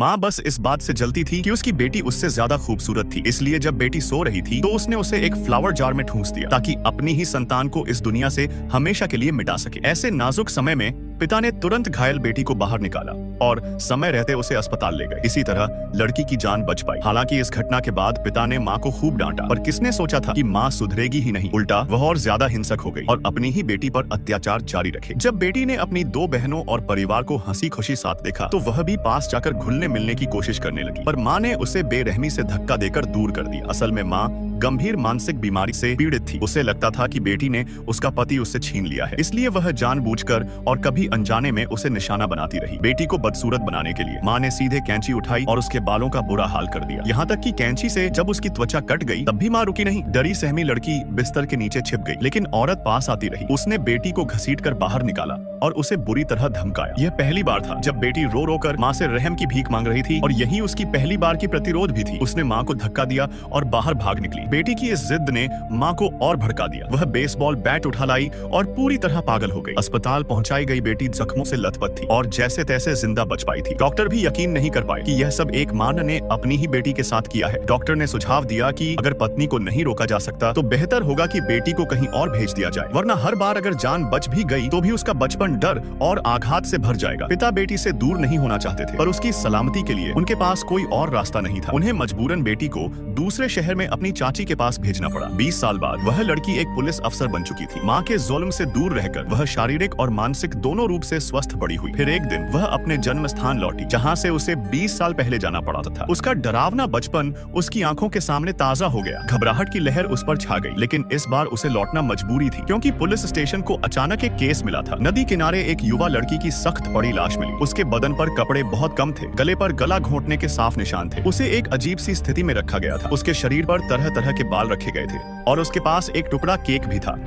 माँ बस इस बात से जलती थी कि उसकी बेटी उससे ज्यादा खूबसूरत थी, इसलिए जब बेटी सो रही थी तो उसने उसे एक फ्लावर जार में ठूंस दिया ताकि अपनी ही संतान को इस दुनिया से हमेशा के लिए मिटा सके। ऐसे नाजुक समय में पिता ने तुरंत घायल बेटी को बाहर निकाला और समय रहते उसे अस्पताल ले गए। इसी तरह लड़की की जान बच पाई। हालांकि इस घटना के बाद पिता ने माँ को खूब डांटा, पर किसने सोचा था कि माँ सुधरेगी ही नहीं, उल्टा वह और ज्यादा हिंसक हो गई और अपनी ही बेटी पर अत्याचार जारी रखे। जब बेटी ने अपनी 2 बहनों और परिवार को हंसी खुशी साथ देखा तो वह भी पास जाकर घुलने मिलने की कोशिश करने लगी, पर माँ ने उसे बेरहमी से धक्का देकर दूर कर दिया। असल में माँ गंभीर मानसिक बीमारी से पीड़ित थी। उसे लगता था कि बेटी ने उसका पति उससे छीन लिया है, इसलिए वह जानबूझकर और कभी अनजाने में उसे निशाना बनाती रही। बेटी को बदसूरत बनाने के लिए माँ ने सीधे कैंची उठाई और उसके बालों का बुरा हाल कर दिया। यहाँ तक कि कैंची से जब उसकी त्वचा कट गई तब भी माँ रुकी नहीं। डरी सहमी लड़की बिस्तर के नीचे छिप गई, लेकिन औरत पास आती रही। उसने बेटी को घसीटकर बाहर निकाला और उसे बुरी तरह धमकाया। यह पहली बार था जब बेटी रो रो कर माँ से रहम की भीख मांग रही थी और यही उसकी पहली बार की प्रतिरोध भी थी। उसने माँ को धक्का दिया और बाहर भाग निकली। बेटी की इस जिद ने माँ को और भड़का दिया। वह बेसबॉल बैट उठा लाई और पूरी तरह पागल हो गई। अस्पताल पहुंचाई गई बेटी जख्मों से लथपथ थी और जैसे तैसे जिंदा बच पाई थी। डॉक्टर भी यकीन नहीं कर पाए कि यह सब एक माँ ने अपनी ही बेटी के साथ किया है। डॉक्टर ने सुझाव दिया कि अगर पत्नी को नहीं रोका जा सकता तो बेहतर होगा कि बेटी को कहीं और भेज दिया जाए, वरना हर बार अगर जान बच भी गई तो भी उसका बचपन डर और आघात से भर जाएगा। पिता बेटी से दूर नहीं होना चाहते थे, पर उसकी सलामती के लिए उनके पास कोई और रास्ता नहीं था। उन्हें मजबूरन बेटी को दूसरे शहर में अपनी चाची के पास भेजना पड़ा। 20 साल बाद वह लड़की एक पुलिस अफसर बन चुकी थी। माँ के जुल्म से दूर रहकर वह शारीरिक और मानसिक दोनों रूप से स्वस्थ बड़ी हुई। फिर एक दिन वह अपने जन्म स्थान लौटी, जहाँ से उसे 20 साल पहले जाना पड़ा था। उसका डरावना बचपन उसकी आंखों के सामने ताजा हो गया। घबराहट की लहर उस पर छा गई, लेकिन इस बार उसे लौटना मजबूरी थी, क्योंकि पुलिस स्टेशन को अचानक एक केस मिला था। नदी किनारे एक युवा लड़की की सख्त पड़ी लाश मिली। उसके बदन पर कपड़े बहुत कम थे, गले पर गला घोंटने के साफ निशान थे। उसे एक अजीब सी स्थिति में रखा गया था। उसके शरीर पर तरह तरह के बाल रखे गए थे और उसके पास एक टुकड़ा केक भी था।